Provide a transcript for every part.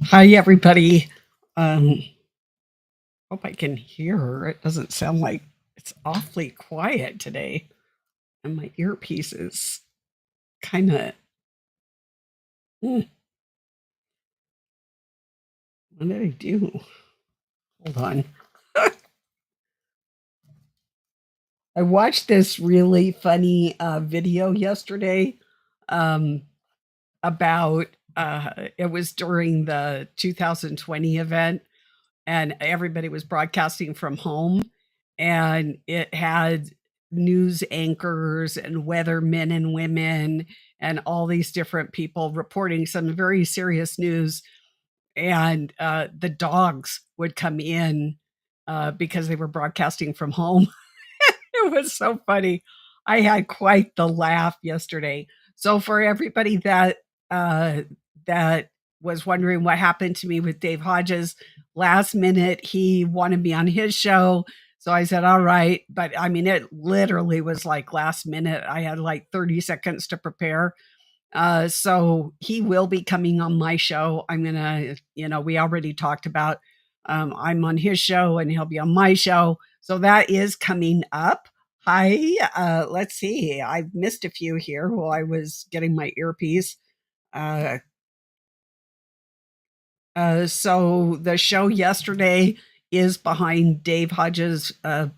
Hi, everybody. Um, Hope I can hear her. It doesn't sound like it's awfully quiet today, and my earpiece is kind of. What did I do? Hold on. I watched this really funny video yesterday um, about. It was during the 2020 event, and everybody was broadcasting from home, and it had news anchors and weathermen and women and all these different people reporting some very serious news, and the dogs would come in because they were broadcasting from home. It was so funny. I had quite the laugh yesterday. So for everybody uh, that was wondering what happened to me with Dave Hodges, last minute he wanted me on his show. So I said, all right. But I mean, it literally was like last minute. I had like 30 seconds to prepare. So he will be coming on my show. I'm gonna, we already talked about I'm on his show and he'll be on my show. So that is coming up. Hi, let's see. I've missed a few here while I was getting my earpiece. Uh, so the show yesterday is behind Dave Hodges'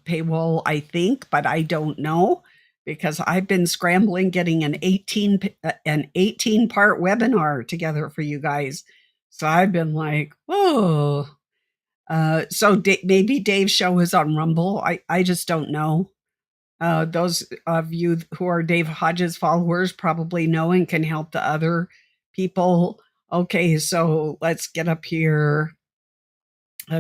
paywall, I think, but I don't know because I've been scrambling getting an 18 part webinar together for you guys. So I've been like, oh, maybe Dave's show is on Rumble. I just don't know. Those of you who are Dave Hodges followers probably know and can help the other people. Okay, so let's get up here.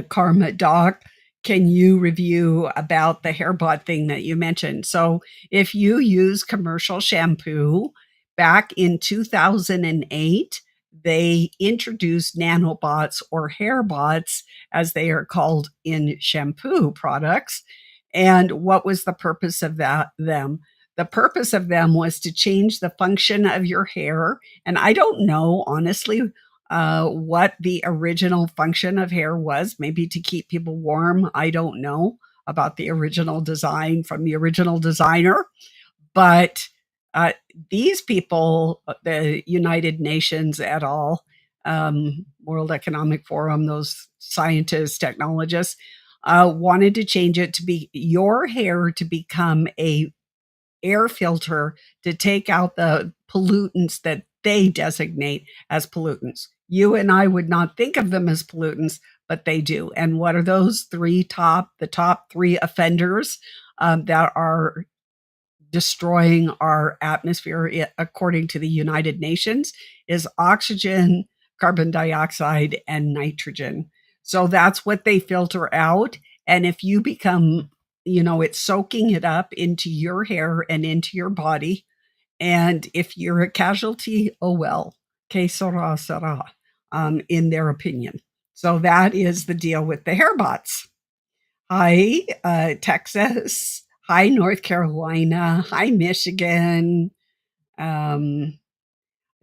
Karma Doc, can you review about the hairbot thing that you mentioned? So, if you use commercial shampoo back in 2008, they introduced nanobots or hairbots, as they are called in shampoo products. And what was the purpose of them? The purpose of them was to change the function of your hair. And I don't know, honestly, what the original function of hair was, maybe to keep people warm. I don't know about the original design from the original designer, but uh, these people, the United Nations et al., World Economic Forum, those scientists, technologists, wanted to change it to be your hair to become a air filter to take out the pollutants that they designate as pollutants. You and I would not think of them as pollutants, but they do. And what are those the top three offenders that are destroying our atmosphere, according to the United Nations, is oxygen, carbon dioxide, and nitrogen. So that's what they filter out. And if you become, it's soaking it up into your hair and into your body. And if you're a casualty, oh well, que sera, sera, in their opinion. So that is the deal with the hair bots. Hi, Texas. Hi, North Carolina. Hi, Michigan. Um,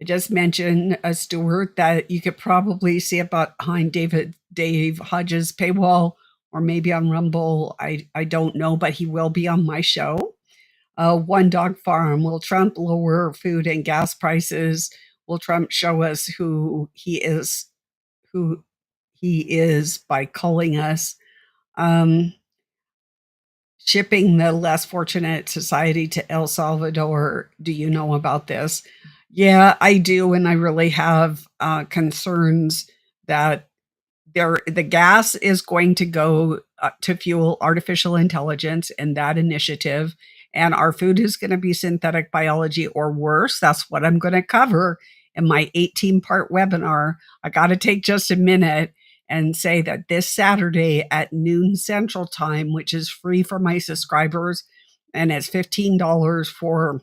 I just mentioned, Stuart, that you could probably see it behind Dave Hodges' paywall or maybe on Rumble. I don't know, but he will be on my show. One Dog Farm. Will Trump lower food and gas prices? Will Trump show us who he is by calling us um, shipping the less fortunate society to El Salvador? Do you know about this? Yeah, I do, and I really have concerns that the gas is going to go to fuel artificial intelligence and that initiative. And our food is going to be synthetic biology or worse. That's what I'm going to cover in my 18-part webinar. I got to take just a minute and say that this Saturday at noon Central Time, which is free for my subscribers, and it's $15 for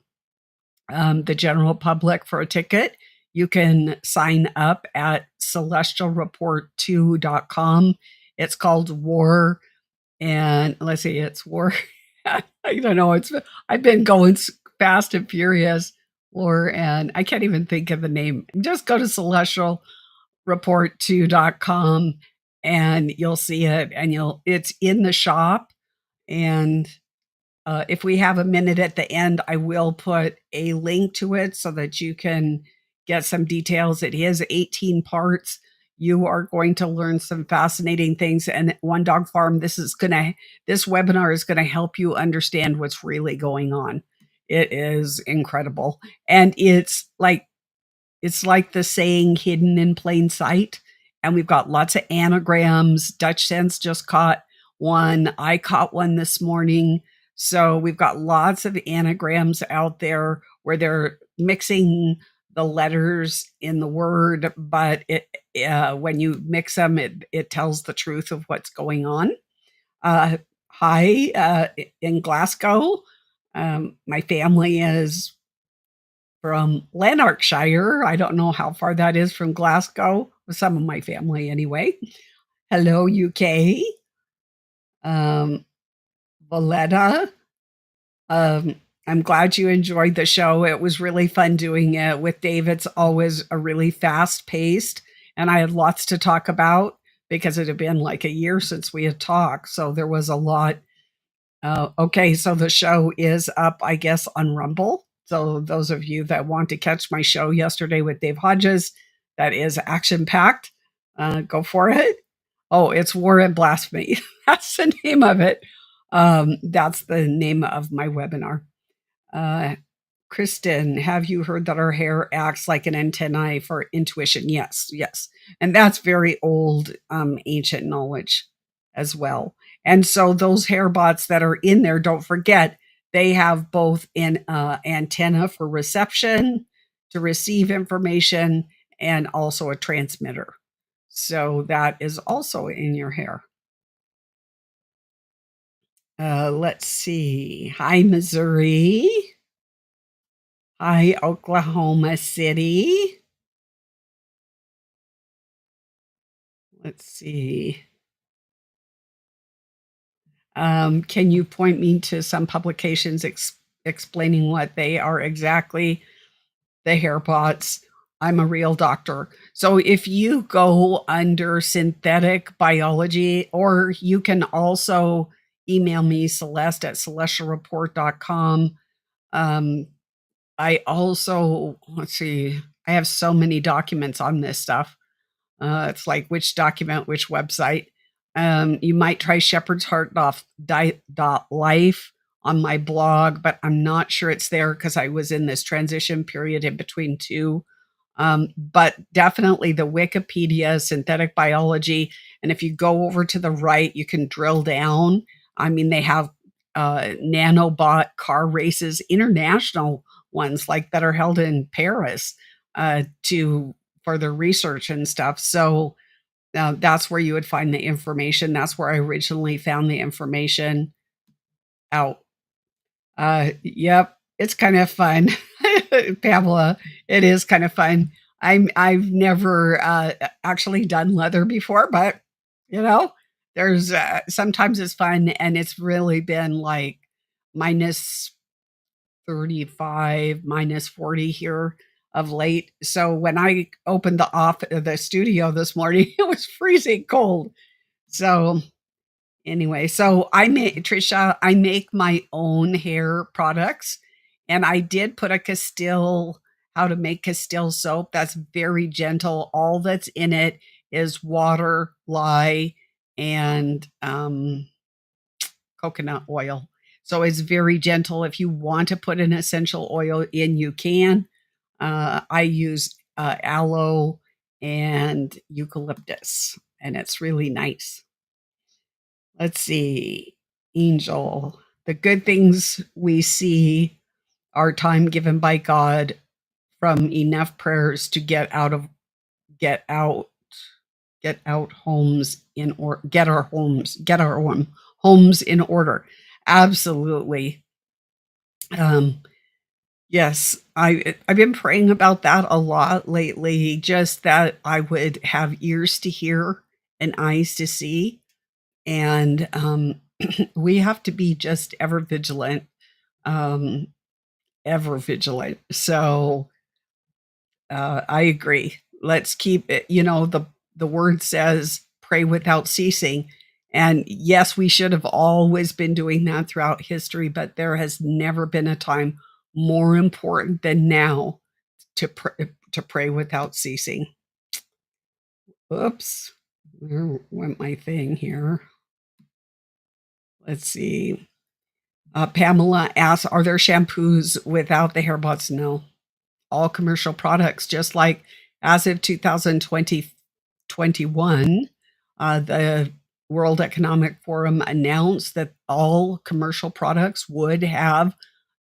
the general public for a ticket. You can sign up at celestialreport2.com. It's called War. And let's see, it's War. I don't know. I've been going fast and furious. War, and I can't even think of the name. Just go to celestialreport2.com and you'll see it, and it's in the shop. And if we have a minute at the end, I will put a link to it so that you can get some details. It is 18 parts. You are going to learn some fascinating things. And One Dog Farm, this webinar is going to help you understand what's really going on. It is incredible. And it's like the saying, hidden in plain sight. And we've got lots of anagrams. Dutch Sense just caught one. I caught one this morning. So we've got lots of anagrams out there where they're mixing the letters in the word, but when you mix them, it tells the truth of what's going on. Hi, in Glasgow. My family is from Lanarkshire. I don't know how far that is from Glasgow. Some of my family, anyway. Hello, UK. Valletta. I'm glad you enjoyed the show. It was really fun doing it with Dave. It's always a really fast paced, and I had lots to talk about because it had been like a year since we had talked. So there was a lot. Okay, so the show is up, I guess, on Rumble. So those of you that want to catch my show yesterday with Dave Hodges, that is action packed. Go for it. Oh, it's War and Blasphemy. That's the name of it. That's the name of my webinar. Kristen, have you heard that our hair acts like an antennae for intuition? Yes. And that's very old, ancient knowledge as well. And so those hair bots that are in there, don't forget, they have both an antenna for reception to receive information and also a transmitter. So that is also in your hair. Let's see. Hi, Missouri. Hi, Oklahoma City. Let's see. Can you point me to some publications explaining what they are exactly? The hair bots. I'm a real doctor. So if you go under synthetic biology, or you can also email me, Celeste at celestialreport.com. I also, let's see, I have so many documents on this stuff. It's like which document, which website. You might try Shepherd's Heart life on my blog, but I'm not sure it's there because I was in this transition period in between two. But definitely the Wikipedia, synthetic biology. And if you go over to the right, you can drill down. I mean, they have nanobot car races, international ones like that are held in Paris for their research and stuff. So that's where you would find the information. That's where I originally found the information out. Yep, it's kind of fun, Pamela. It is kind of fun. I've never actually done leather before, but there's sometimes it's fun, and it's really been like minus 35, minus 40 here of late. So when I opened the studio this morning, it was freezing cold. So anyway, so Trisha, I make my own hair products, and I did put how to make Castile soap. That's very gentle. All that's in it is water, lye, and coconut oil. So it's very gentle. If you want to put an essential oil in, you can. I use aloe and eucalyptus. and it's really nice. Let's see. Angel. The good things we see are time given by God from enough prayers to get out get out homes in or get our homes in order. Absolutely. Um, yes, I've been praying about that a lot lately, just that I would have ears to hear and eyes to see. And we have to be just um, ever vigilant. So I agree. Let's keep it. The word says pray without ceasing. And yes, we should have always been doing that throughout history, but there has never been a time more important than now to pray without ceasing. Oops, where went my thing here? Let's see. Pamela asks, "Are there shampoos without the hair bots?" No, all commercial products, just like as of 2021, the World Economic Forum announced that all commercial products would have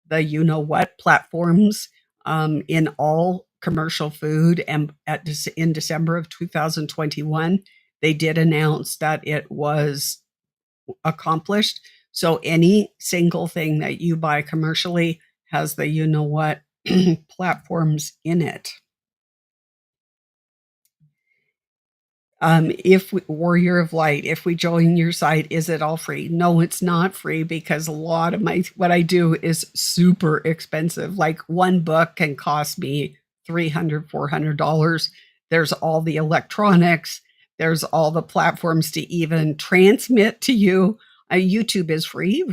the you know what platforms in all commercial food. And in December of 2021, they did announce that it was accomplished. So any single thing that you buy commercially has the you know what platforms in it. If Warrior of Light, if we join your site, is it all free? No, it's not free, because a lot of what I do is super expensive. Like one book can cost me $300, $400. There's all the electronics, there's all the platforms to even transmit to you. YouTube is free,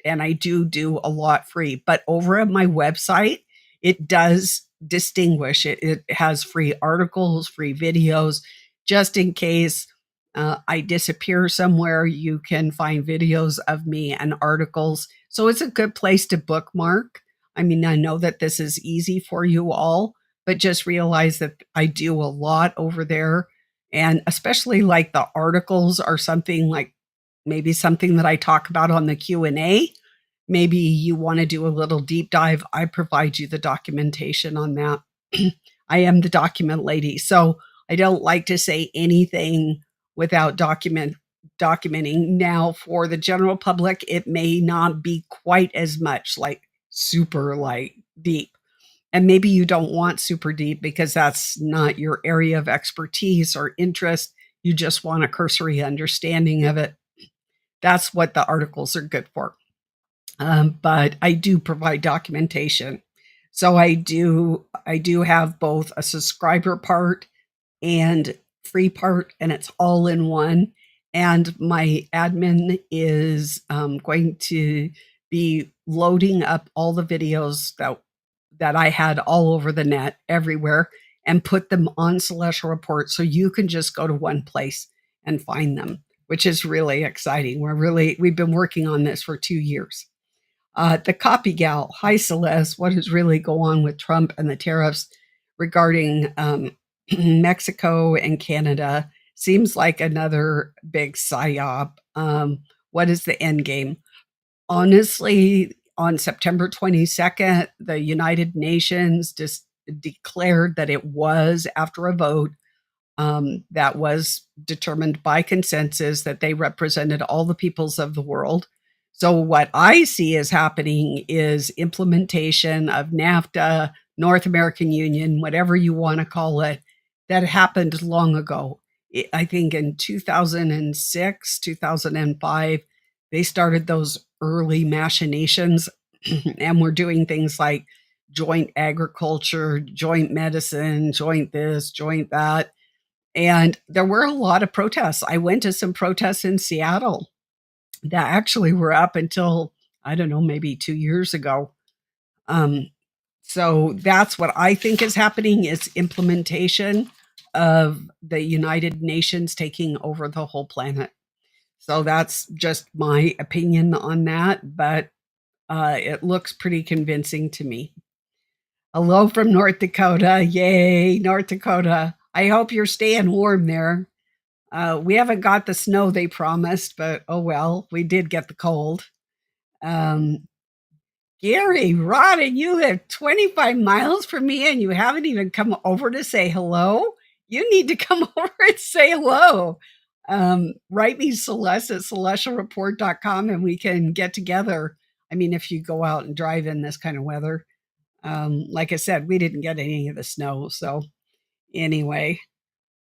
and I do a lot free. But over at my website, it does distinguish. It has free articles, free videos, just in case I disappear somewhere. You can find videos of me and articles. So it's a good place to bookmark. I mean, I know that this is easy for you all, but just realize that I do a lot over there. And especially like the articles are something like maybe something that I talk about on the Q&A. Maybe you want to do a little deep dive. I provide you the documentation on that. I am the document lady. So I don't like to say anything without documenting. Now, for the general public, it may not be quite as much like super like deep. And maybe you don't want super deep because that's not your area of expertise or interest. You just want a cursory understanding of it. That's what the articles are good for. But I do provide documentation. So I do have both a subscriber part and free part, and it's all in one. And my admin is going to be loading up all the videos that I had all over the net everywhere and put them on Celestial Report, so you can just go to one place and find them, which is really exciting. We've been working on this for 2 years. The copy gal, hi Celeste, what is really going on with Trump and the tariffs regarding Mexico and Canada? Seems like another big psyop. What is the end game? Honestly, on September 22nd, the United Nations just declared that it was, after a vote, that was determined by consensus, that they represented all the peoples of the world. So what I see is happening is implementation of NAFTA, North American Union, whatever you want to call it, that happened long ago. I think in 2006, 2005, they started those early machinations, and we're doing things like joint agriculture, joint medicine, joint this, joint that. And there were a lot of protests. I went to some protests in Seattle that actually were up until, I don't know, maybe 2 years ago. Um, so that's what I think is happening, is implementation of the United Nations taking over the whole planet. So that's just my opinion on that, but it looks pretty convincing to me. Hello from North Dakota. Yay, North Dakota. I hope you're staying warm there. We haven't got the snow they promised, but oh well, we did get the cold. Um, Gary, Rod, and you live 25 miles from me and you haven't even come over to say hello? You need to come over and say hello. Write me Celeste at celestialreport.com and we can get together. I mean, if you go out and drive in this kind of weather. Like I said, we didn't get any of the snow. So, anyway,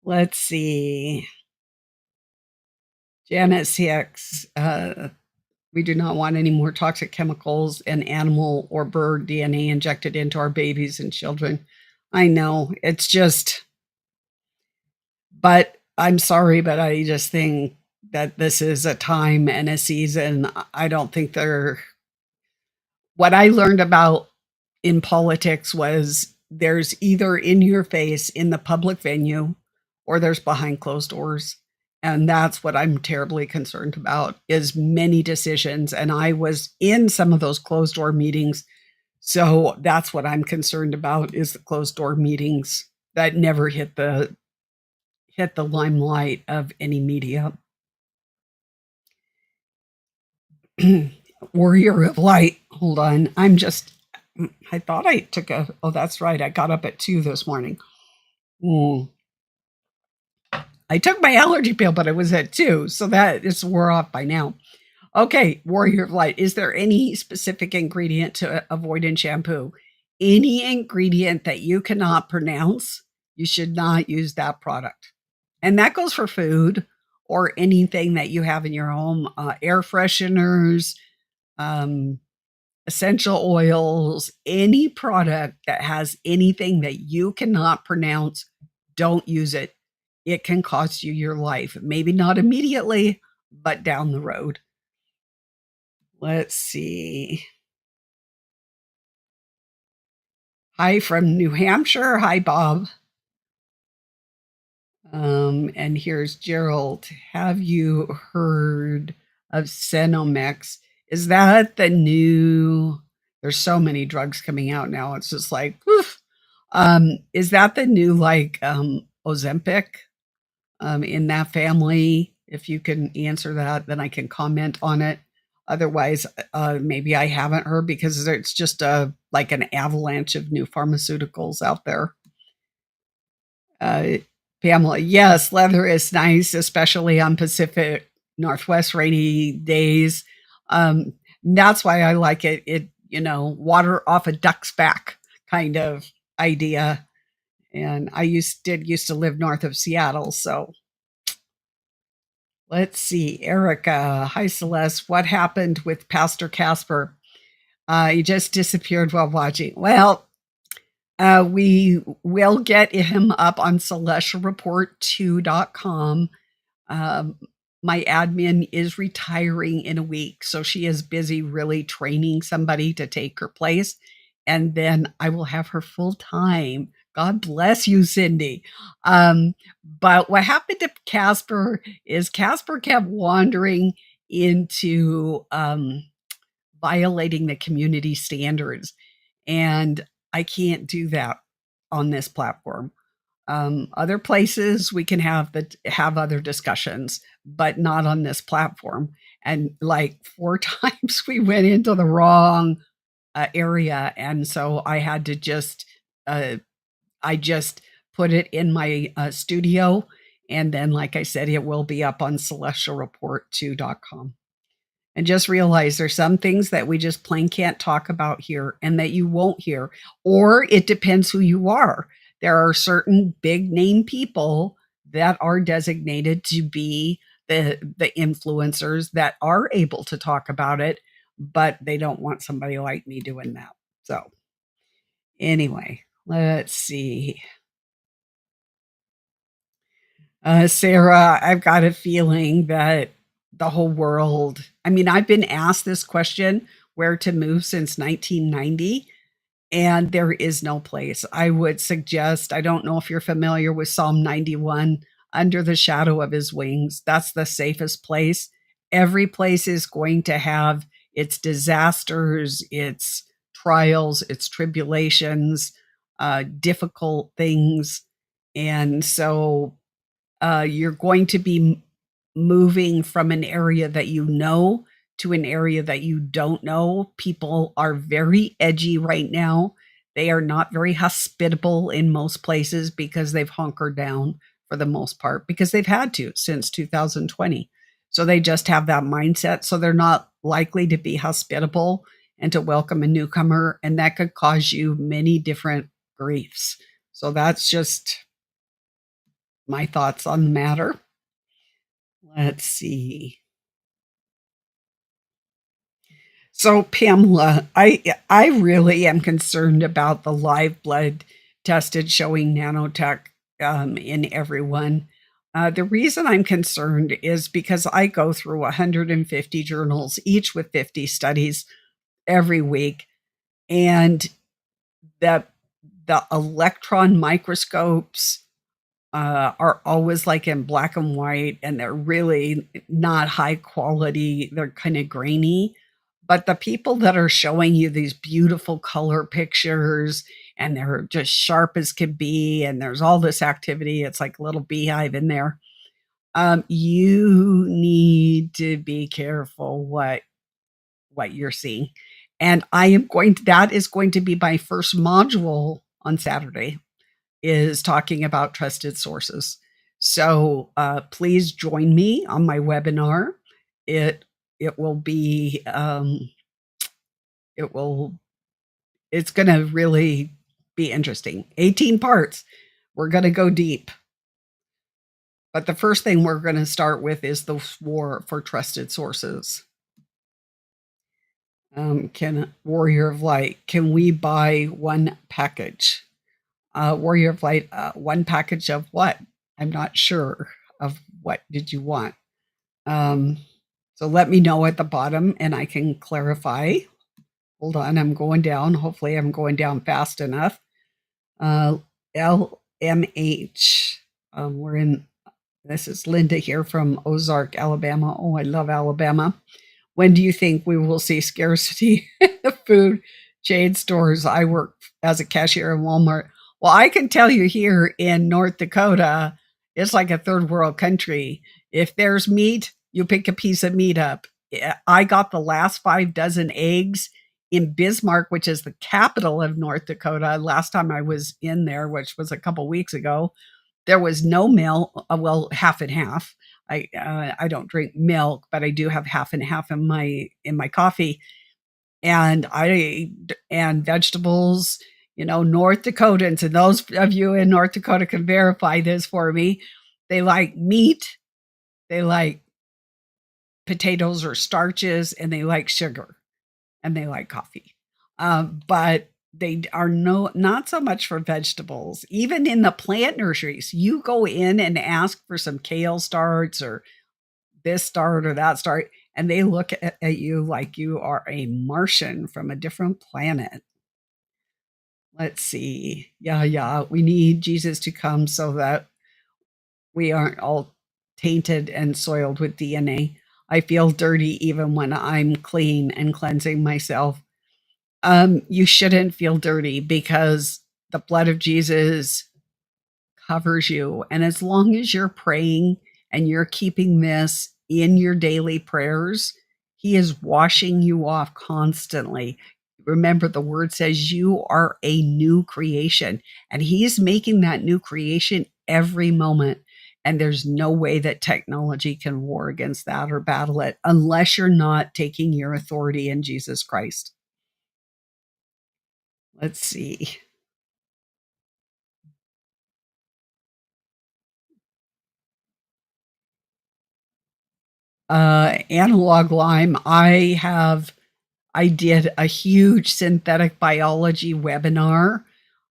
let's see. Janet CX, we do not want any more toxic chemicals and animal or bird DNA injected into our babies and children. I know it's just, but I'm sorry, but I just think that this is a time and a season. I don't think they're, what I learned about in politics was there's either in your face in the public venue or there's behind closed doors. And that's what I'm terribly concerned about is many decisions. And I was in some of those closed door meetings. So that's what I'm concerned about is the closed door meetings that never hit the limelight of any media. Warrior of Light. Hold on. I thought I took oh, that's right. I got up at 2 this morning. I took my allergy pill, but it was at 2. So that is wore off by now. Okay. Warrior of Light. Is there any specific ingredient to avoid in shampoo? Any ingredient that you cannot pronounce, you should not use that product. And that goes for food or anything that you have in your home, air fresheners, essential oils, any product that has anything that you cannot pronounce, don't use it. It can cost you your life. Maybe not immediately, but down the road. Let's see. Hi from New Hampshire. Hi, Bob. And here's Gerald. Have you heard of Cenomex? Is that the new? There's so many drugs coming out now. It's just like, woof. Is that the new like Ozempic in that family? If you can answer that, then I can comment on it. Otherwise, maybe I haven't heard because it's just like an avalanche of new pharmaceuticals out there. Pamela, yes, leather is nice, especially on Pacific Northwest rainy days. That's why I like it. Water off a duck's back kind of idea. And I used to live north of Seattle, so let's see. Erica, hi Celeste. What happened with Pastor Casper? He just disappeared while watching. Well, we will get him up on celestialreport2.com. My admin is retiring in a week, so she is busy really training somebody to take her place. And then I will have her full time. God bless you, Cindy. But what happened to Casper is Casper kept wandering into violating the community standards. And I can't do that on this platform. Other places we can have other discussions, but not on this platform. And like 4 times we went into the wrong area, and so I had to just I just put it in my studio, and then, like I said, it will be up on celestialreport2.com. And just realize there's some things that we just plain can't talk about here and that you won't hear, or it depends who you are. There are certain big name people that are designated to be the influencers that are able to talk about it, but they don't want somebody like me doing that. So anyway, let's see. Sarah, I've got a feeling that the whole world, I mean, I've been asked this question, where to move since 1990, and there is no place. I would suggest, I don't know if you're familiar with Psalm 91, under the shadow of his wings. That's the safest place. Every place is going to have its disasters, its trials, its tribulations, difficult things. And so You're going to be moving from an area that you know to an area that you don't know. People are very edgy right now. They are not very hospitable in most places because they've hunkered down for the most part because they've had to since 2020. So they just have that mindset. So they're not likely to be hospitable and to welcome a newcomer. And that could cause you many different griefs. So that's just my thoughts on the matter. Let's see. So, Pamela, I really am concerned about the live blood tested showing nanotech in everyone. The reason I'm concerned is because I go through 150 journals, each with 50 studies every week, and the the electron microscopes are always like in black and white, and they're really not high quality. They're kind of grainy. But the people that are showing you these beautiful color pictures and they're just sharp as can be, and there's all this activity, it's like a little beehive in there. You need to be careful what you're seeing. And I am going to, that is going to be my first module on Saturday is talking about trusted sources. So please join me on my webinar. It it will be it will it's going to really be interesting. 18 parts. We're going to go deep. But the first thing we're going to start with is the war for trusted sources. Can Warrior of Light, can we buy one package? Warrior of Light, one package of what? I'm not sure of what did you want. So let me know at the bottom and I can clarify. Hold on, I'm going down. Hopefully, I'm going down fast enough. LMH. We're in, this is Linda here from Ozark, Alabama. Oh, I love Alabama. When do you think we will see scarcity in the food chain stores? I work as a cashier in Walmart. Well, I can tell you here in North Dakota, it's like a third world country. If there's meat, you pick a piece of meat up. I got the last 5 dozen eggs in Bismarck, which is the capital of North Dakota. Last time I was in there, which was a couple weeks ago, there was no milk. Well, half and half. I don't drink milk, but I do have half and half in my coffee, and vegetables. You know, North Dakotans, and those of you in North Dakota can verify this for me. They like meat, they like potatoes or starches, and they like sugar, and they like coffee. But they are not so much for vegetables. Even in the plant nurseries, you go in and ask for some kale starts or this start or that start, and they look at you like you are a Martian from a different planet. Let's see. Yeah. We need Jesus to come so that we aren't all tainted and soiled with DNA. I feel dirty even when I'm clean and cleansing myself. You shouldn't feel dirty because the blood of Jesus covers you. And as long as you're praying and you're keeping this in your daily prayers, He is washing you off constantly. Remember, the word says you are a new creation, and He is making that new creation every moment. And there's no way that technology can war against that or battle it unless you're not taking your authority in Jesus Christ. Let's see. Analog Lyme, I did a huge synthetic biology webinar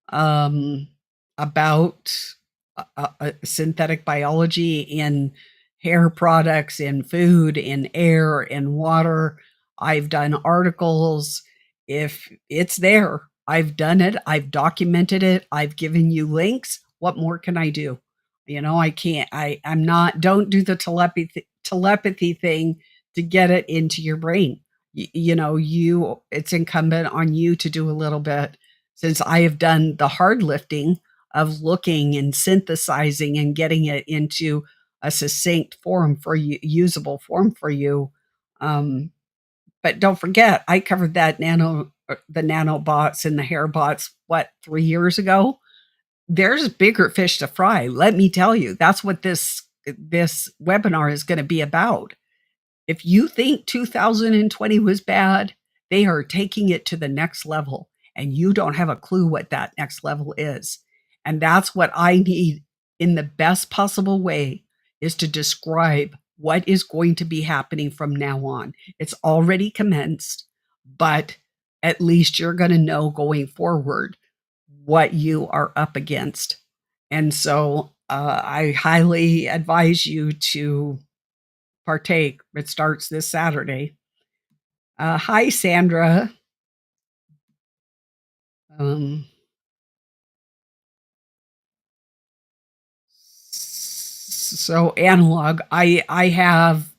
um, about synthetic biology in hair products, in food, in air, in water. I've done articles. If it's there, I've done it. I've documented it. I've given you links. What more can I do? You know, I can't. I'm not. Don't do the telepathy thing to get it into your brain. You know, it's incumbent on you to do a little bit. Since I have done the hard lifting, of looking and synthesizing and getting it into a succinct form for you, usable form for you. Um, but don't forget, I covered that the nanobots and the hair bots, what, 3 years ago? There's bigger fish to fry. Let me tell you, that's what this webinar is going to be about. If you think 2020 was bad, they are taking it to the next level, and you don't have a clue what that next level is. And that's what I need in the best possible way, is to describe what is going to be happening from now on. It's already commenced, but at least you're going to know going forward what you are up against. And so I highly advise you to partake. It starts this Saturday. Hi, Sandra. Um, so analog, I have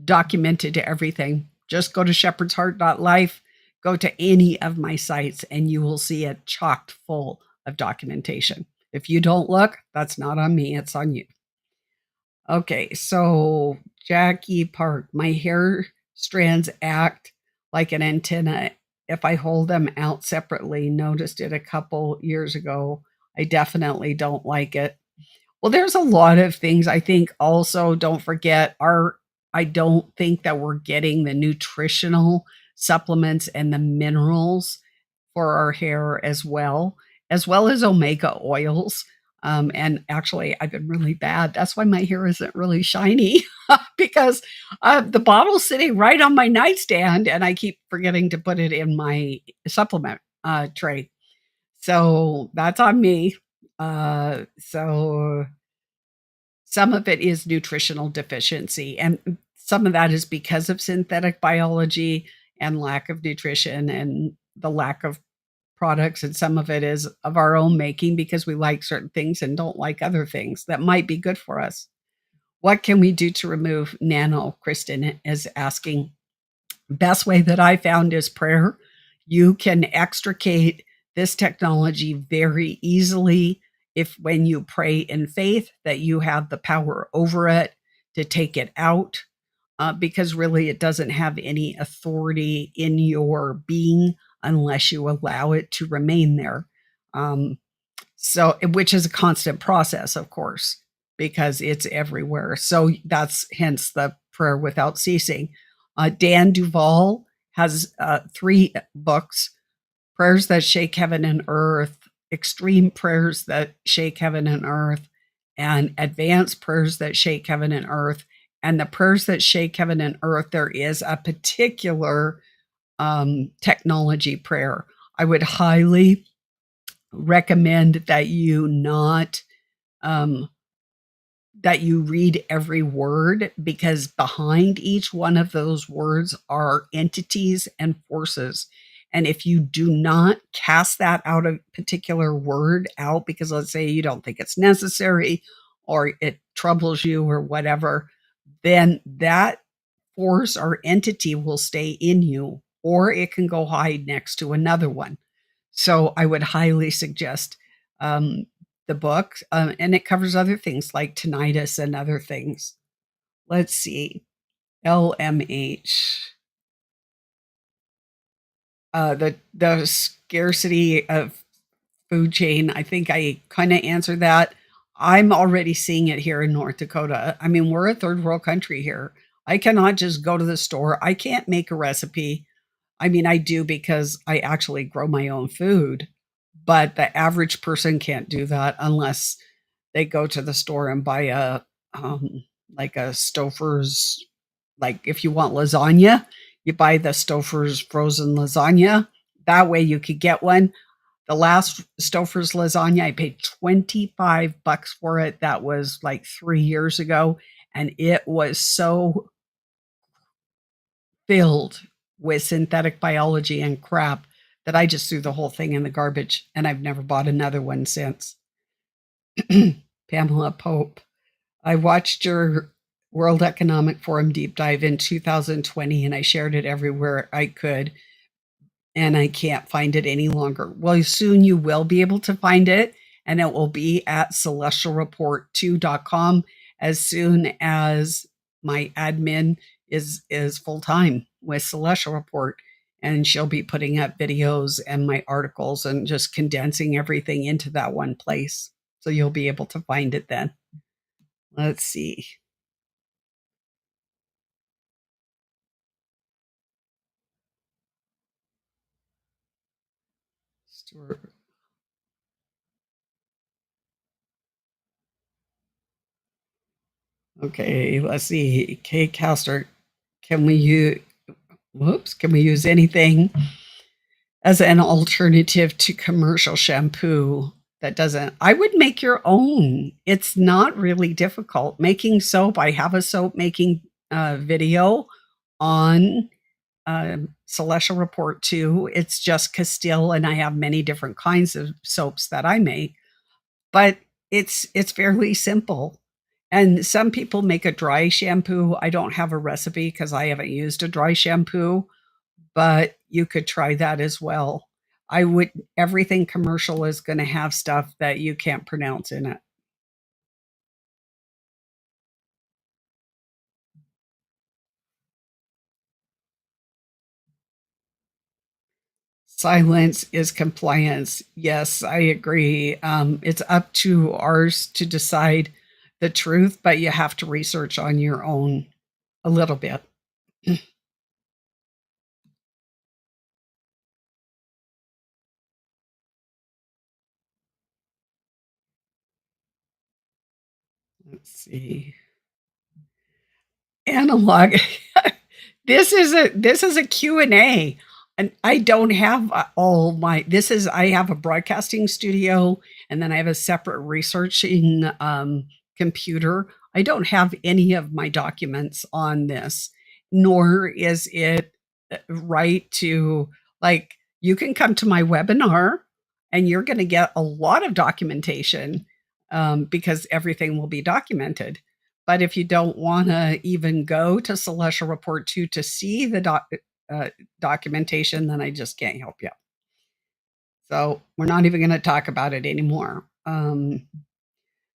documented everything. Just go to shepherdsheart.life, go to any of my sites, and you will see it chocked full of documentation. If you don't look, that's not on me, it's on you. Okay, so Jackie Park, my hair strands act like an antenna if I hold them out separately. Noticed it a couple years ago. I definitely don't like it. Well, there's a lot of things. I think also, don't forget, I don't think that we're getting the nutritional supplements and the minerals for our hair as well as omega oils. And actually, I've been really bad. That's why my hair isn't really shiny because the bottle's sitting right on my nightstand, and I keep forgetting to put it in my supplement tray. So that's on me. So some of it is nutritional deficiency, and some of that is because of synthetic biology and lack of nutrition and the lack of products, and some of it is of our own making because we like certain things and don't like other things that might be good for us. What can we do to remove nano? Kristen is asking. Best way that I found is prayer. You can extricate this technology very easily if, when you pray in faith, that you have the power over it to take it out, because really it doesn't have any authority in your being unless you allow it to remain there. So, which is a constant process, of course, because it's everywhere. So that's hence the prayer without ceasing. Dan Duvall has 3 books: Prayers That Shake Heaven and Earth, Extreme Prayers That Shake Heaven and Earth, and Advanced Prayers That Shake Heaven and Earth. And the prayers that shake heaven and earth, there is a particular technology prayer. I would highly recommend that you not that you read every word, because behind each one of those words are entities and forces. And if you do not cast that out, a particular word out, because let's say you don't think it's necessary or it troubles you or whatever, then that force or entity will stay in you, or it can go hide next to another one. So I would highly suggest the book, and it covers other things like tinnitus and other things. Let's see. LMH. The scarcity of food chain. I think I kind of answered that. I'm already seeing it here in North Dakota. I mean, we're a third world country here. I cannot just go to the store. I can't make a recipe. I mean, I do because I actually grow my own food, but the average person can't do that unless they go to the store and buy like a Stouffer's. Like if you want lasagna, you buy the Stouffer's frozen lasagna. That way you could get one. The last Stouffer's lasagna, I paid $25 for it. That was like 3 years ago, and it was so filled with synthetic biology and crap that I just threw the whole thing in the garbage, and I've never bought another one since. Pamela Pope. I watched your World Economic Forum deep dive in 2020, and I shared it everywhere I could, and I can't find it any longer. Well, soon you will be able to find it. and it will be at celestialreport2.com as soon as my admin is full time with Celestial Report, and she'll be putting up videos and my articles and just condensing everything into that one place. So you'll be able to find it then. Let's see. Stuart. Okay, let's see. Kay Caster, can we use can we use anything as an alternative to commercial shampoo that doesn't? I would make your own. It's not really difficult. Making soap, I have a soap making video on Celestial Report 2. It's just Castile, and I have many different kinds of soaps that I make, but it's fairly simple. And some people make a dry shampoo. I don't have a recipe because I haven't used a dry shampoo, but you could try that as well. I would Everything commercial is going to have stuff that you can't pronounce in it. Silence is compliance. Yes, I agree. It's up to ours to decide the truth, but you have to research on your own a little bit. Let's see. Analog. This is a Q&A, and I don't have all my this is I have a broadcasting studio, and then I have a separate researching computer. I don't have any of my documents on this, nor is it right to, like, you can come to my webinar and you're going to get a lot of documentation, because everything will be documented. But if you don't want to even go to Celestial Report 2 to see the documentation, then I just can't help you. So we're not even going to talk about it anymore.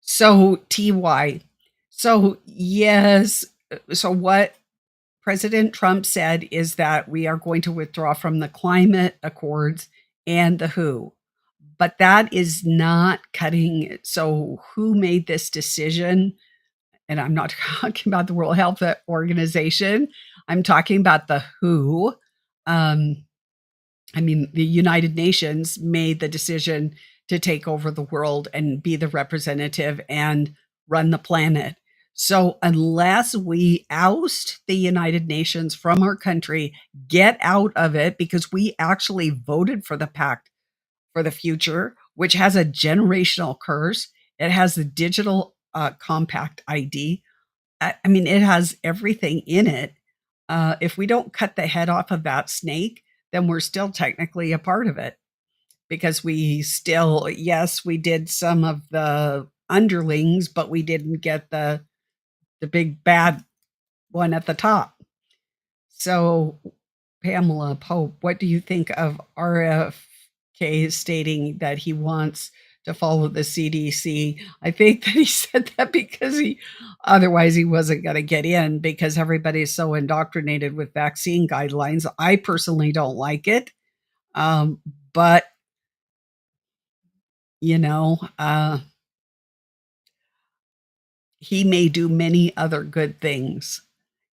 So TY. So yes. So what President Trump said is that we are going to withdraw from the climate accords and the WHO. But that is not cutting it. So who made this decision? And I'm not talking about the World Health Organization. I'm talking about the WHO. The United Nations made the decision to take over the world and be the representative and run the planet. So unless we oust the United Nations from our country, get out of it, because we actually voted for the pact for the future, which has a generational curse. It has the digital compact ID. It has everything in it. If we don't cut the head off of that snake, then we're still technically a part of it, because we still, yes, we did some of the underlings, but we didn't get the big bad one at the top. So, Pamela Pope, what do you think of RFK stating that he wants to follow the CDC? I think that he said that because otherwise he wasn't going to get in, because everybody's so indoctrinated with vaccine guidelines. I personally don't like it. But you know, he may do many other good things.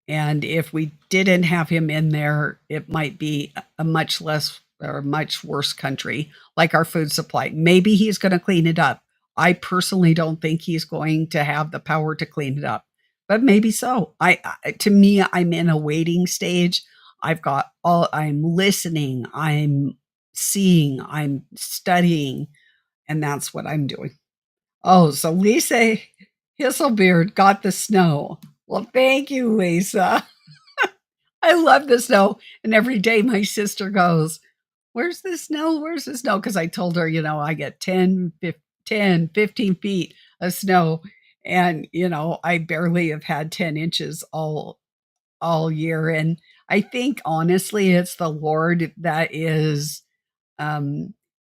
And if we didn't have him in there, it might be a much less or a much worse country, like our food supply. Maybe he's going to clean it up. I personally don't think he's going to have the power to clean it up, but maybe so. To me, I'm in a waiting stage. I'm listening, I'm seeing, I'm studying, and that's what I'm doing. Oh, so Lisa Hisselbeard got the snow. Well, thank you, Lisa. I love the snow. And every day my sister goes, "Where's the snow? Where's the snow?" Because I told her, I get 10, 15 feet of snow. And, I barely have had 10 inches all year. And I think honestly, it's the Lord that is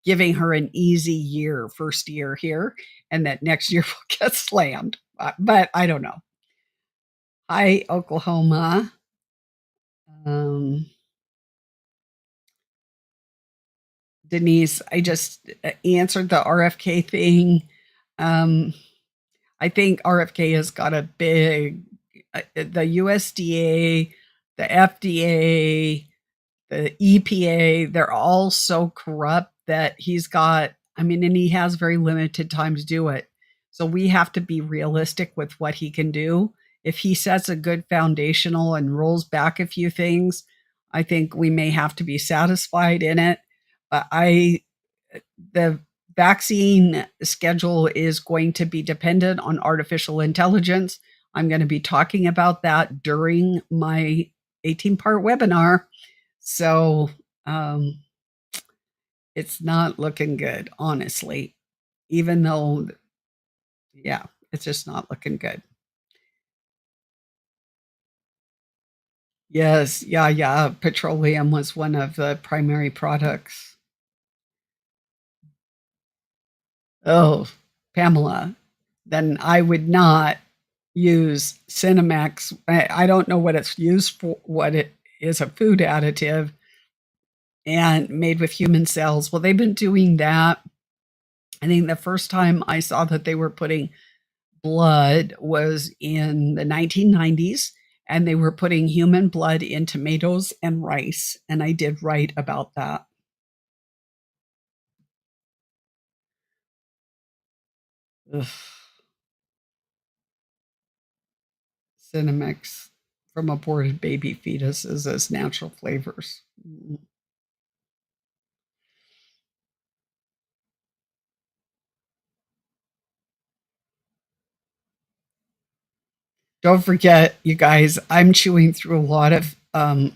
giving her an easy year, first year here, and that next year will get slammed. But I don't know. Hi, Oklahoma. Um, Denise, I just answered the RFK thing. Um, I think RFK has got a big, the USDA, the FDA, the EPA, they're all so corrupt that he's got, I mean, and he has very limited time to do it. So we have to be realistic with what he can do. If he sets a good foundational and rolls back a few things, I think we may have to be satisfied in it. But the vaccine schedule is going to be dependent on artificial intelligence. I'm going to be talking about that during my 18-part webinar. So um, it's not looking good, honestly, even though, yeah, it's just not looking good. Yes, yeah, yeah. Petroleum was one of the primary products. Oh, Pamela, then I would not use Cinemax. I don't know what it's used for, what it is, a food additive and made with human cells. Well, they've been doing that. I think the first time I saw that they were putting blood was in the 1990s, and they were putting human blood in tomatoes and rice. And I did write about that. Ugh. Cinemex from aborted baby fetuses as natural flavors. Don't forget, you guys, I'm chewing through a lot of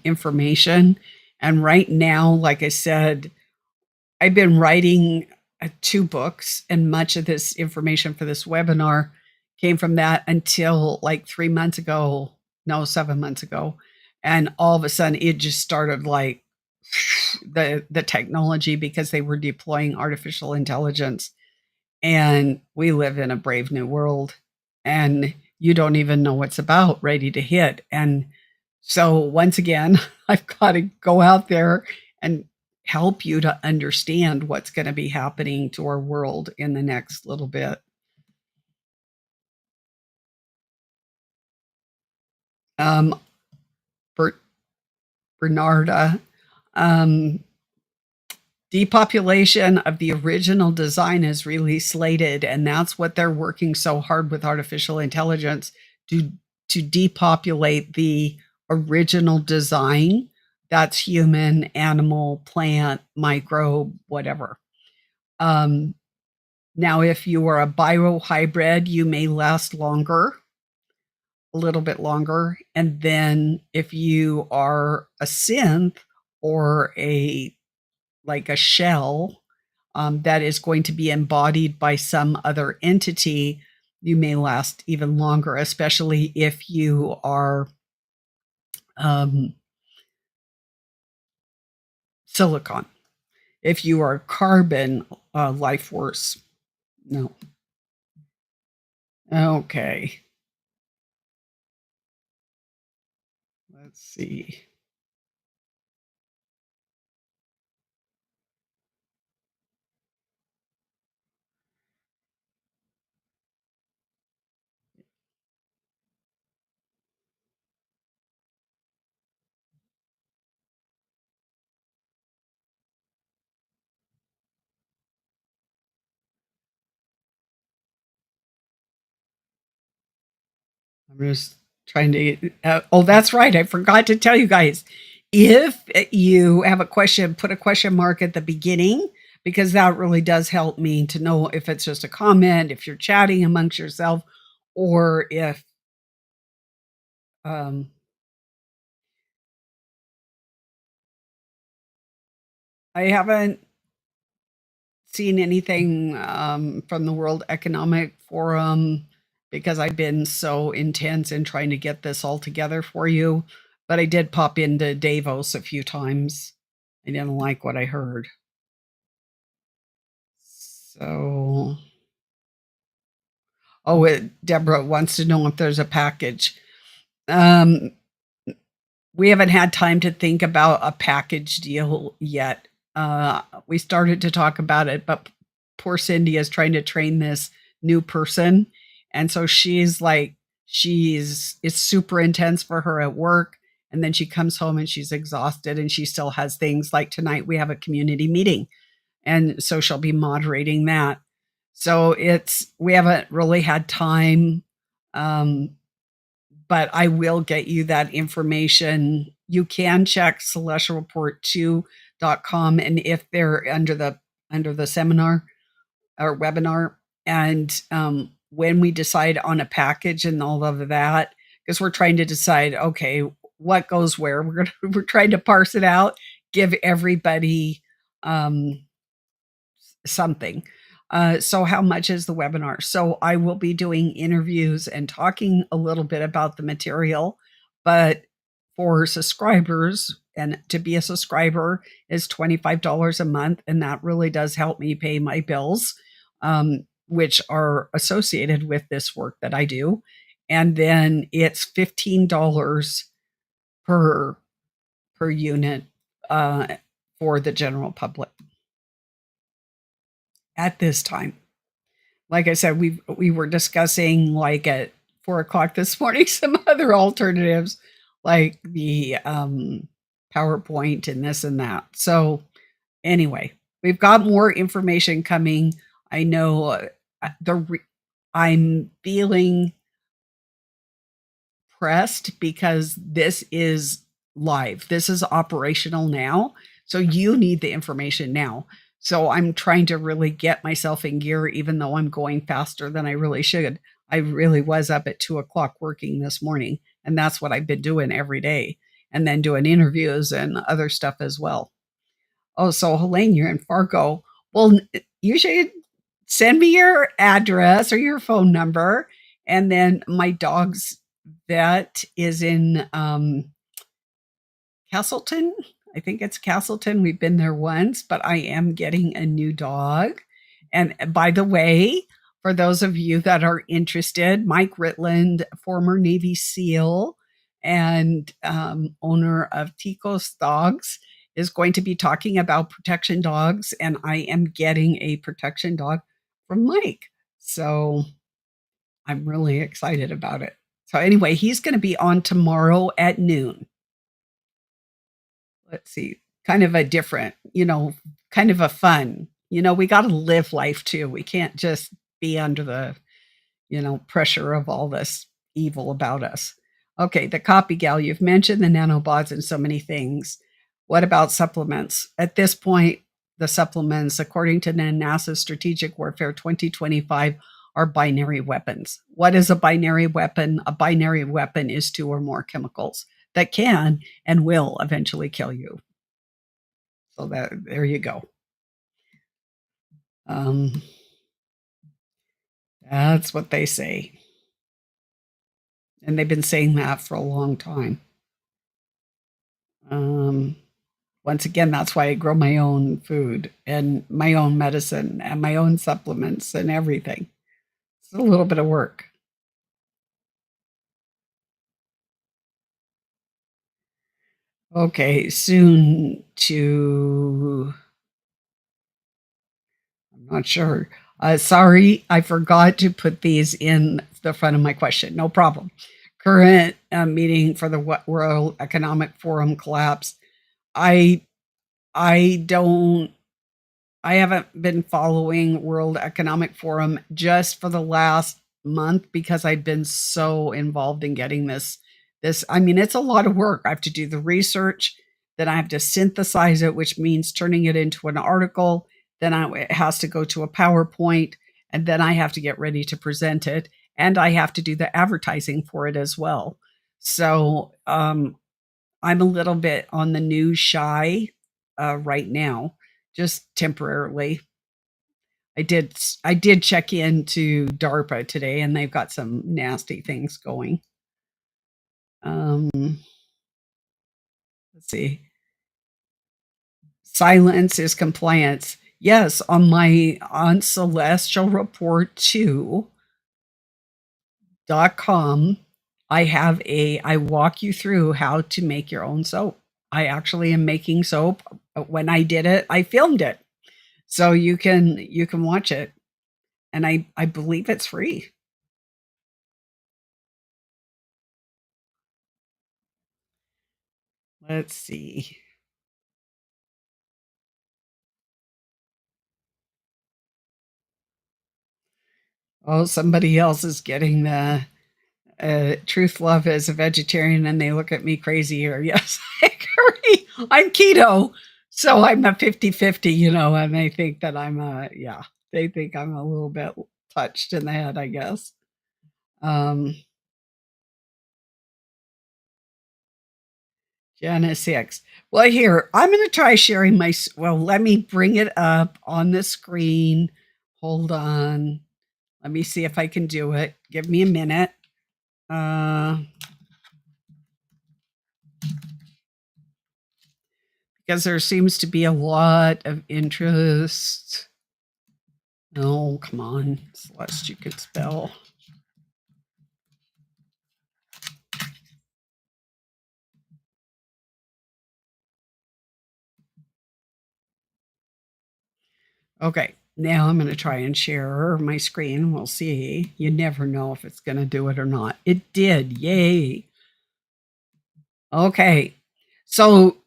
information. And right now, like I said, I've been writing two books, and much of this information for this webinar came from that until like 3 months ago, no, 7 months ago. And all of a sudden, it just started like the technology because they were deploying artificial intelligence. And we live in a brave new world, and you don't even know what's about ready to hit. And so, once again, I've got to go out there and help you to understand what's going to be happening to our world in the next little bit. Um, Ber- Bernarda, um, depopulation of the original design is really slated, and that's what they're working so hard with artificial intelligence to depopulate the original design. That's human, animal, plant, microbe, whatever. Um, Now, if you are a biohybrid, you may last longer, a little bit longer. And then if you are a synth or a like a shell that is going to be embodied by some other entity, you may last even longer, especially if you are um, silicon. If you are carbon life force, no. Okay, let's see. I'm just trying to. Oh, that's right. I forgot to tell you guys. If you have a question, put a question mark at the beginning because that really does help me to know if it's just a comment, if you're chatting amongst yourself, or if um, I haven't seen anything from the World Economic Forum because I've been so intense in trying to get this all together for you. But I did pop into Davos a few times. I didn't like what I heard. So, Deborah wants to know if there's a package. Um, we haven't had time to think about a package deal yet. We started to talk about it, but poor Cindy is trying to train this new person. And so it's super intense for her at work. And then she comes home and she's exhausted and she still has things like tonight we have a community meeting. And so she'll be moderating that. So we haven't really had time. But I will get you that information. You can check celestialreport2.com, and if they're under the seminar or webinar, and when we decide on a package and all of that, because we're trying to decide, okay, what goes where. We're trying to parse it out, give everybody something. So how much is the webinar? So I will be doing interviews and talking a little bit about the material, but for subscribers, and to be a subscriber is $25 a month, and that really does help me pay my bills, which are associated with this work that I do. And then it's $15 per unit for the general public at this time. Like I said, we were discussing like at 4 o'clock this morning some other alternatives, like the PowerPoint and this and that. So anyway, we've got more information coming. I know I'm feeling pressed because this is live. This is operational now. So you need the information now. So I'm trying to really get myself in gear, even though I'm going faster than I really should. I really was up at 2 o'clock working this morning, and that's what I've been doing every day, and then doing interviews and other stuff as well. Oh, so Helene, you're in Fargo. Well, you should send me your address or your phone number. And then my dog's vet is in Castleton. I think it's Castleton. We've been there once, but I am getting a new dog. And by the way, for those of you that are interested, Mike Ritland, former Navy SEAL and owner of Tico's Dogs, is going to be talking about protection dogs. And I am getting a protection dog from Mike. So I'm really excited about it. So anyway, he's going to be on tomorrow at noon. Let's see, kind of a different, kind of a fun, we got to live life too. We can't just be under the, pressure of all this evil about us. Okay, the copy gal, you've mentioned the nanobots and so many things. What about supplements? At this point, the supplements, according to NASA's Strategic Warfare 2025, are binary weapons. What is a binary weapon? A binary weapon is 2 or more chemicals that can and will eventually kill you. So there you go. That's what they say. And they've been saying that for a long time. Once again, that's why I grow my own food and my own medicine and my own supplements and everything. It's a little bit of work. Okay, soon to, I'm not sure. Sorry, I forgot to put these in the front of my question. No problem. Current meeting for the World Economic Forum collapse. I don't I haven't been following World Economic Forum just for the last month because I've been so involved in getting this. I mean, it's a lot of work. I have to do the research, then I have to synthesize it, which means turning it into an article. Then it has to go to a PowerPoint, and then I have to get ready to present it, and I have to do the advertising for it as well. So I'm a little bit on the news shy right now, just temporarily. I did check into DARPA today, and they've got some nasty things going. Let's see. Silence is compliance. Yes, on Celestial Report 2.com, I walk you through how to make your own soap. I actually am making soap. When I did it, I filmed it. So you can watch it, and I believe it's free. Let's see. Oh, somebody else is getting the truth love as a vegetarian, and they look at me crazy here. Yes, I agree. I'm keto, so I'm a 50-50, and they think that yeah, they think I'm a little bit touched in the head, I guess. Um, Jana 6. Well, here, I'm going to try sharing well, let me bring it up on the screen. Hold on. Let me see if I can do it. Give me a minute. Because there seems to be a lot of interest. Oh, come on. Celeste, you could spell. Okay, now I'm going to try and share my screen. We'll see. You never know if it's going to do it or not. It did. Yay. Okay. So,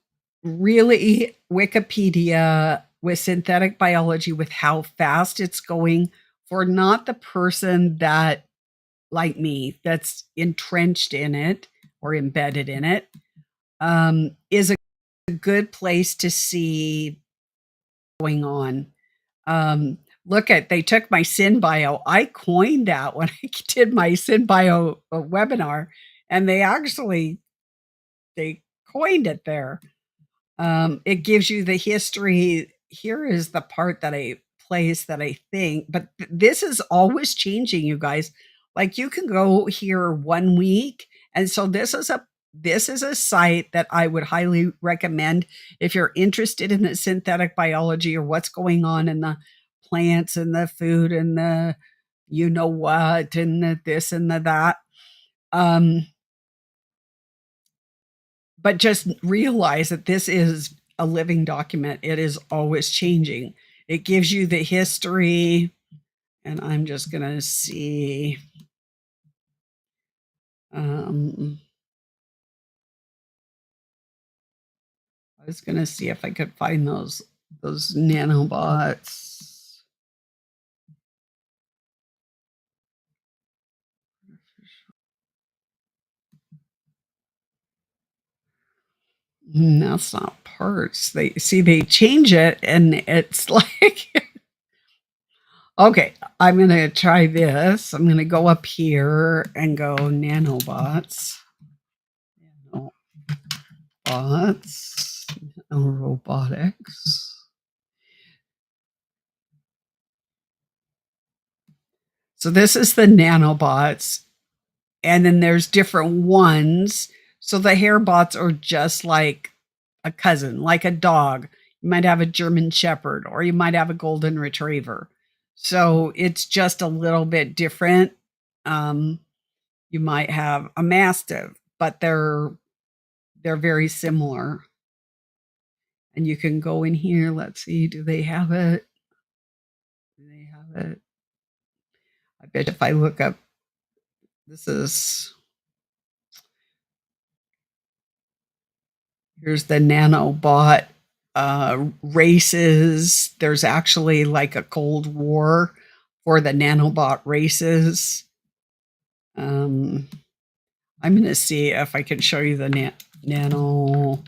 really, Wikipedia with synthetic biology, with how fast it's going, for not the person that, like me, that's entrenched in it or embedded in it, is a good place to see going on. Look at, they took my SynBio. I coined that when I did my SynBio webinar, and they coined it there. It gives you the history. Here is the part that I place that I think, but this is always changing, you guys. Like, you can go here 1 week, and so this is a site that I would highly recommend if you're interested in the synthetic biology or what's going on in the plants and the food and the you know what and the this and the that. Um, but just realize that this is a living document. It is always changing. It gives you the history, and I'm just going to see. I was going to see if I could find those nanobots. That's not parts. They change it, and it's like, okay, I'm going to try this. I'm going to go up here and go nanobots. Nanobots. Robotics. So this is the nanobots, and then there's different ones. So the hairbots are just like a cousin, like a dog. You might have a German Shepherd, or you might have a Golden Retriever. So it's just a little bit different. You might have a Mastiff, but they're very similar. And you can go in here. Let's see, do they have it? Do they have it? I bet if I look up, this is here's the nanobot races. There's actually like a Cold War for the nanobot races. I'm going to see if I can show you the nanobot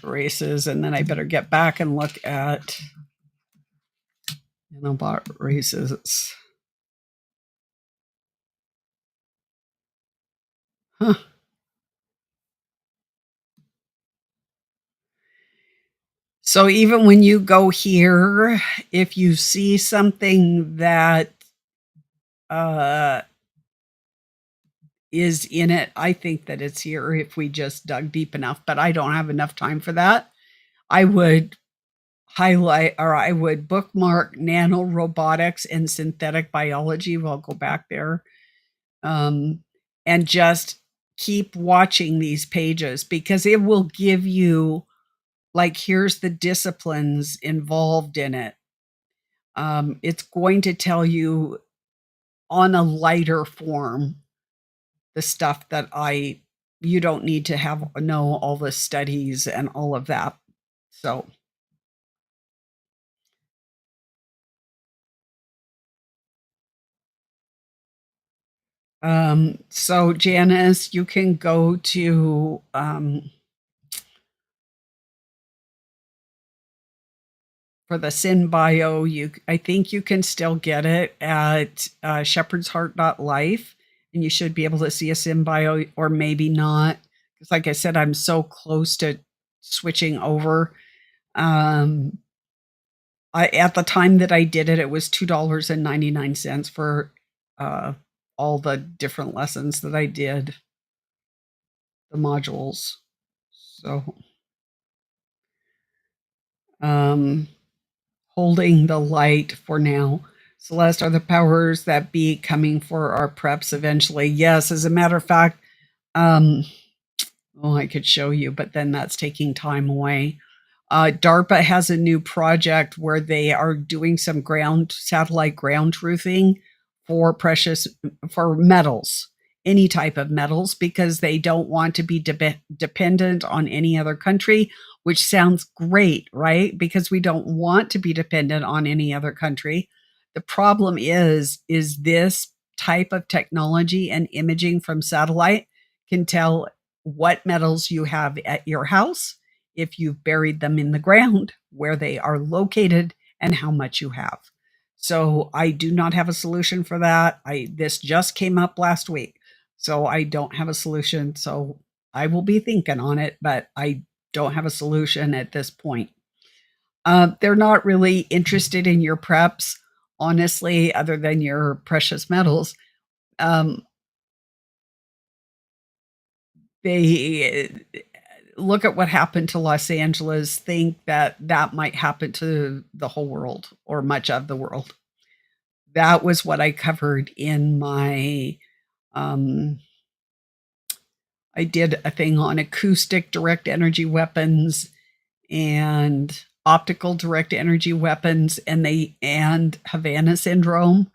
races, and then I better get back and look at nanobot races. Huh. So even when you go here, if you see something that is in it, I think that it's here if we just dug deep enough, but I don't have enough time for that. I would highlight or I would bookmark nanorobotics and synthetic biology. We'll go back there. Um, and just keep watching these pages because it will give you, like, here's the disciplines involved in it. It's going to tell you on a lighter form the stuff that you don't need to know all the studies and all of that. So so Janice, you can go to for the SynBio. I think you can still get it at shepherdsheart.life, and you should be able to see a SynBio, or maybe not. Because, like I said, I'm so close to switching over. At the time that I did it, it was $2.99 for all the different lessons that I did, the modules. So, holding the light for now. Celeste, are the powers that be coming for our preps eventually? Yes, as a matter of fact, um, oh, I could show you, but then that's taking time away. DARPA has a new project where they are doing some satellite ground truthing for for metals, any type of metals, because they don't want to be dependent on any other country, which sounds great, right? Because we don't want to be dependent on any other country. The problem is this type of technology and imaging from satellite can tell what metals you have at your house, if you've buried them in the ground, where they are located, and how much you have. So I do not have a solution for that. This just came up last week, so I don't have a solution. So I will be thinking on it, but I don't have a solution at this point. They're not really interested in your preps, honestly, other than your precious metals. Um, they look at what happened to Los Angeles, think that that might happen to the whole world or much of the world. That was what I covered in my um, I did a thing on acoustic direct energy weapons and optical direct energy weapons, and Havana syndrome.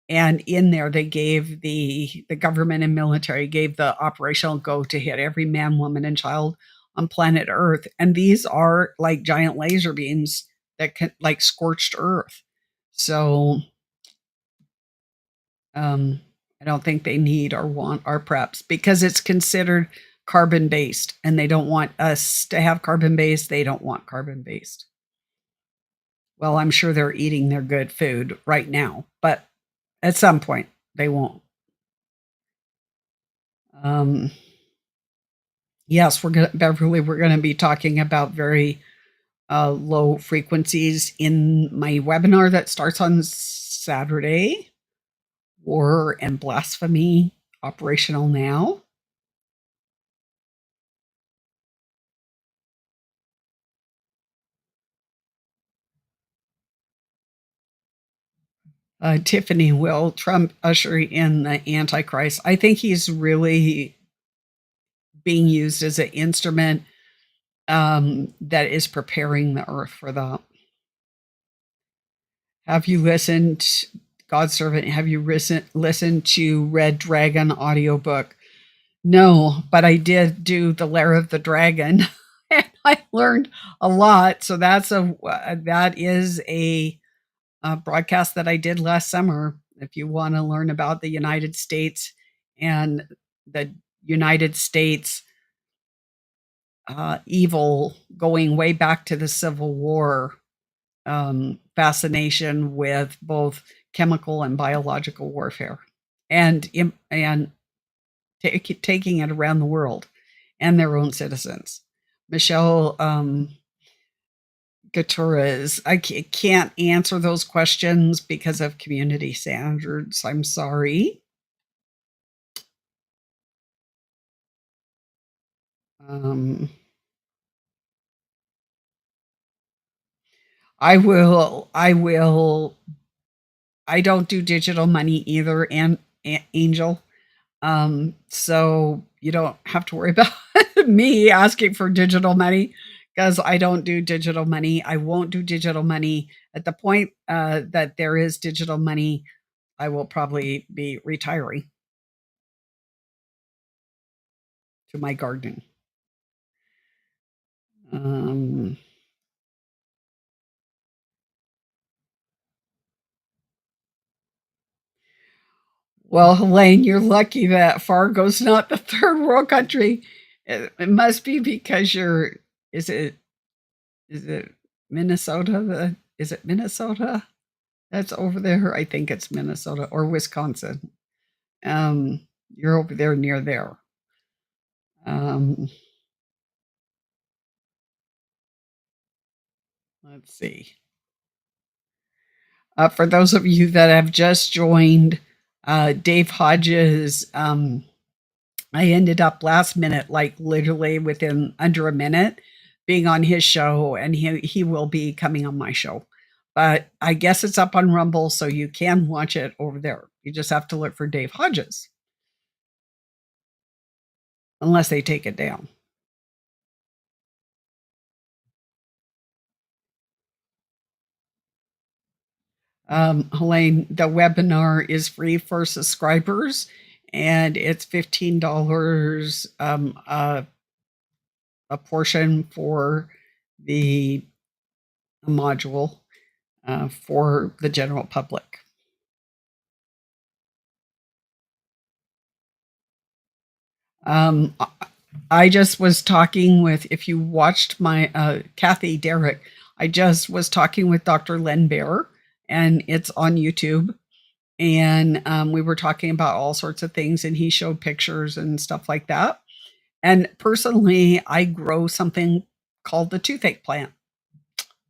And in there, they gave the government and military gave the operational go to hit every man, woman, and child on planet Earth. And these are like giant laser beams that can, like, scorched Earth. So I don't think they need or want our preps because it's considered carbon based, and they don't want us to have carbon based. They don't want carbon based. Well, I'm sure they're eating their good food right now, but at some point they won't. Um, yes, Beverly, we're gonna be talking about very low frequencies in my webinar that starts on Saturday. War and blasphemy, operational now. Tiffany, will Trump usher in the Antichrist? I think he's really being used as an instrument that is preparing the earth for that. Have you listened, God's servant? Have you listened to Red Dragon audiobook? No, but I did do the Lair of the Dragon, and I learned a lot. So that is a broadcast that I did last summer. If you want to learn about the United States and the United States evil going way back to the Civil War, fascination with both chemical and biological warfare, and taking it around the world and their own citizens. Michelle Gutierrez, I can't answer those questions because of community standards. I'm sorry. Um, I will. I don't do digital money either, and Angel. So you don't have to worry about me asking for digital money because I don't do digital money. I won't do digital money at the point that there is digital money. I will probably be retiring to my gardening. Um, well, Helene, you're lucky that Fargo's not the third world country. It must be because you're. Is it? Is it Minnesota? Is it Minnesota? That's over there. I think it's Minnesota or Wisconsin. Um, you're over there near there. Um, let's see. For those of you that have just joined, Dave Hodges, I ended up last minute, like literally within under a minute, being on his show, and he will be coming on my show. But I guess it's up on Rumble, so you can watch it over there. You just have to look for Dave Hodges, unless they take it down. Helene, the webinar is free for subscribers, and it's $15 a portion for the module for the general public. Um, I just was talking with, if you watched my Kathy Derrick, I just was talking with Dr. Len Bear, and it's on YouTube. And we were talking about all sorts of things, and he showed pictures and stuff like that. And personally, I grow something called the toothache plant.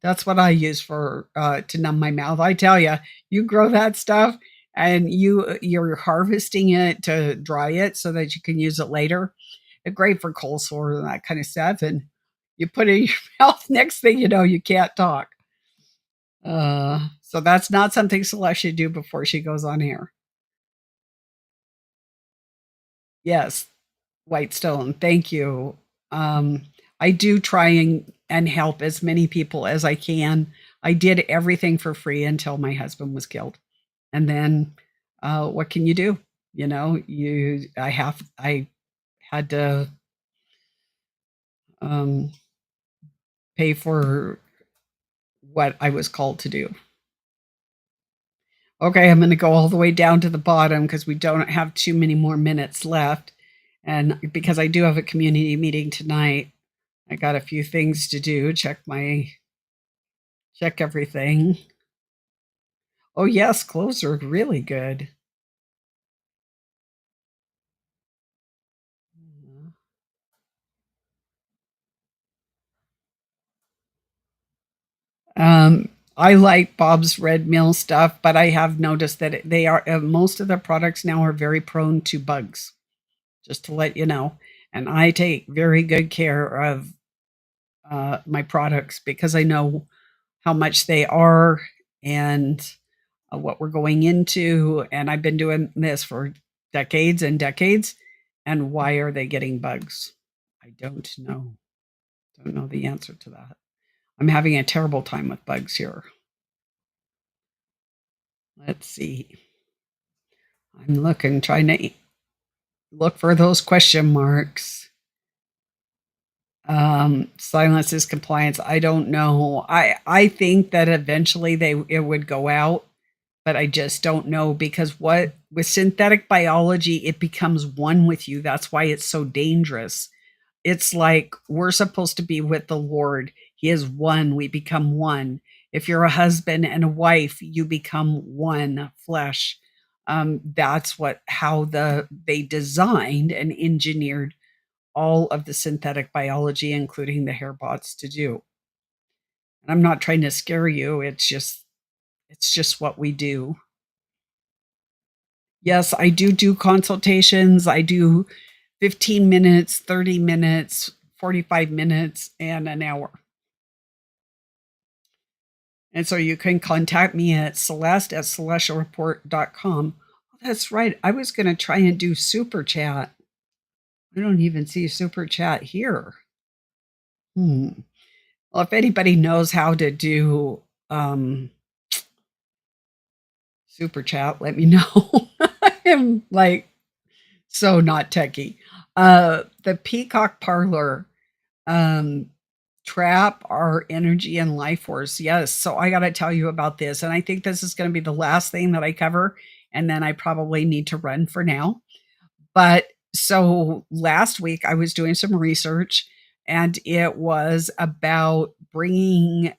That's what I use for to numb my mouth. I tell you, you grow that stuff, and you're harvesting it to dry it so that you can use it later. It's great for cold sore and that kind of stuff. And you put it in your mouth. Next thing you know, you can't talk. So that's not something Celeste should do before she goes on air. Yes, Whitestone, thank you. Um, I do try and help as many people as I can. I did everything for free until my husband was killed. And then what can you do? You know, I had to um, pay for what I was called to do. Okay, I'm going to go all the way down to the bottom because we don't have too many more minutes left. And because I do have a community meeting tonight, I got a few things to do. Check everything. Oh yes, clothes are really good. I like Bob's Red Mill stuff, but I have noticed that they are most of the products now are very prone to bugs. Just to let you know, and I take very good care of my products because I know how much they are and what we're going into. And I've been doing this for decades and decades. And why are they getting bugs? I don't know. Don't know the answer to that. I'm having a terrible time with bugs here. Let's see. I'm looking, trying to look for those question marks. Silence is compliance. I don't know. I think that eventually it would go out, but I just don't know because what with synthetic biology, it becomes one with you. That's why it's so dangerous. It's like we're supposed to be with the Lord. He is one. We become one. If you're a husband and a wife, you become one flesh. That's how they designed and engineered all of the synthetic biology, including the hair bots, to do. And I'm not trying to scare you. It's just what we do. Yes, I do consultations. I do 15 minutes, 30 minutes, 45 minutes, and an hour. And so you can contact me at celeste@celestialreport.com. Oh, that's right. I was going to try and do super chat. I don't even see super chat here. Well, if anybody knows how to do super chat, let me know. I am like so not techie. The Peacock Parlor trap our energy and life force. Yes. So I got to tell you about this. And I think this is going to be the last thing that I cover. And then I probably need to run for now. But so last week I was doing some research and it was about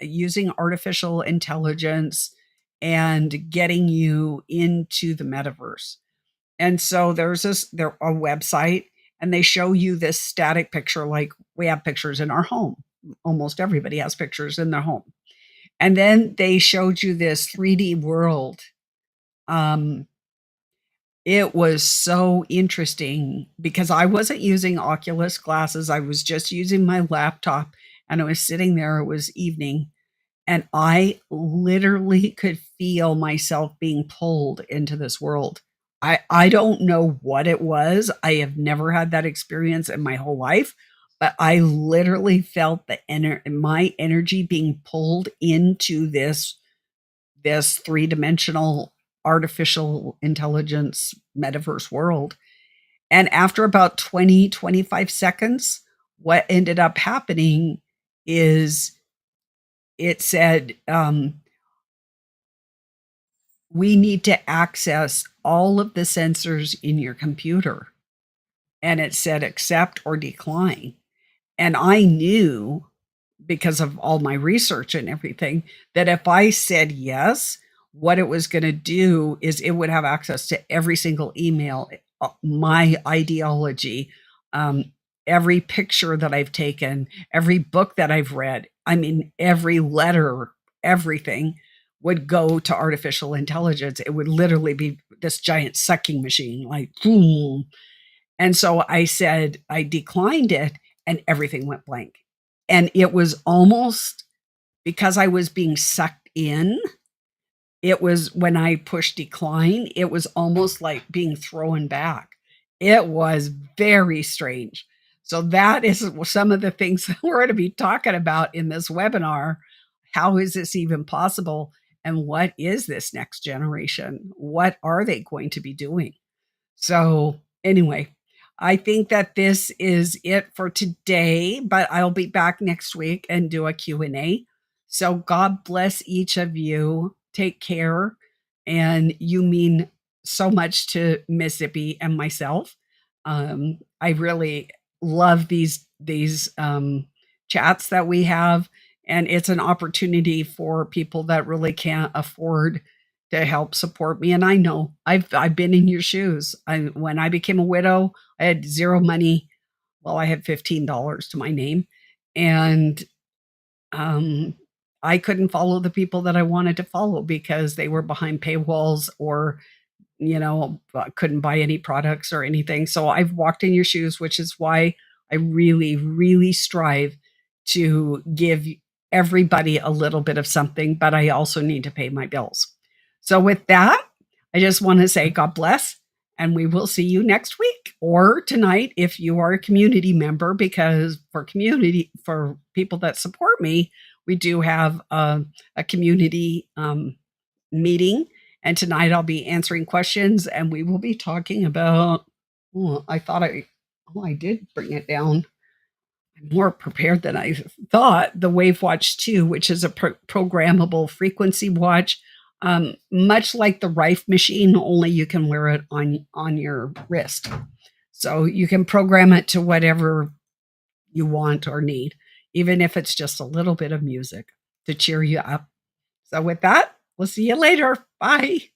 using artificial intelligence and getting you into the metaverse. And so there a website and they show you this static picture like we have pictures in our home. Almost everybody has pictures in their home. And then they showed you this 3D world. It was so interesting because I wasn't using Oculus glasses. I was just using my laptop and I was sitting there. It was evening and I literally could feel myself being pulled into this world. I don't know what it was. I have never had that experience in my whole life, but I literally felt my energy being pulled into this three-dimensional artificial intelligence metaverse world. And after about 25 seconds, what ended up happening is it said, we need to access all of the sensors in your computer. And it said accept or decline. And I knew because of all my research and everything that if I said yes, what it was going to do is it would have access to every single email, my ideology, every picture that I've taken, every book that I've read. I mean, every letter, everything would go to artificial intelligence. It would literally be this giant sucking machine, like boom. And so I said, I declined it and everything went blank. And it was almost because I was being sucked in. It was when I pushed decline, it was almost like being thrown back. It was very strange. So that is some of the things that we're going to be talking about in this webinar. How is this even possible? And what is this next generation? What are they going to be doing? So anyway, I think that this is it for today, but I'll be back next week and do a Q&A. So God bless each of you. Take care. And you mean so much to Mississippi and myself. I really love these chats that we have. And it's an opportunity for people that really can't afford to help support me. And I know I've been in your shoes. When I became a widow, I had zero money. Well, I had $15 to my name, and um, I couldn't follow the people that I wanted to follow because they were behind paywalls or couldn't buy any products or anything. So I've walked in your shoes, which is why I really, really strive to give everybody a little bit of something, but I also need to pay my bills. So with that, I just want to say God bless, and we will see you next week or tonight if you are a community member, because for people that support me, we do have a community meeting. And tonight I'll be answering questions and we will be talking about, I did bring it down. I'm more prepared than I thought. The Wave Watch 2, which is a programmable frequency watch, much like the Rife machine, only you can wear it on your wrist. So you can program it to whatever you want or need, even if it's just a little bit of music to cheer you up. So with that, we'll see you later. Bye.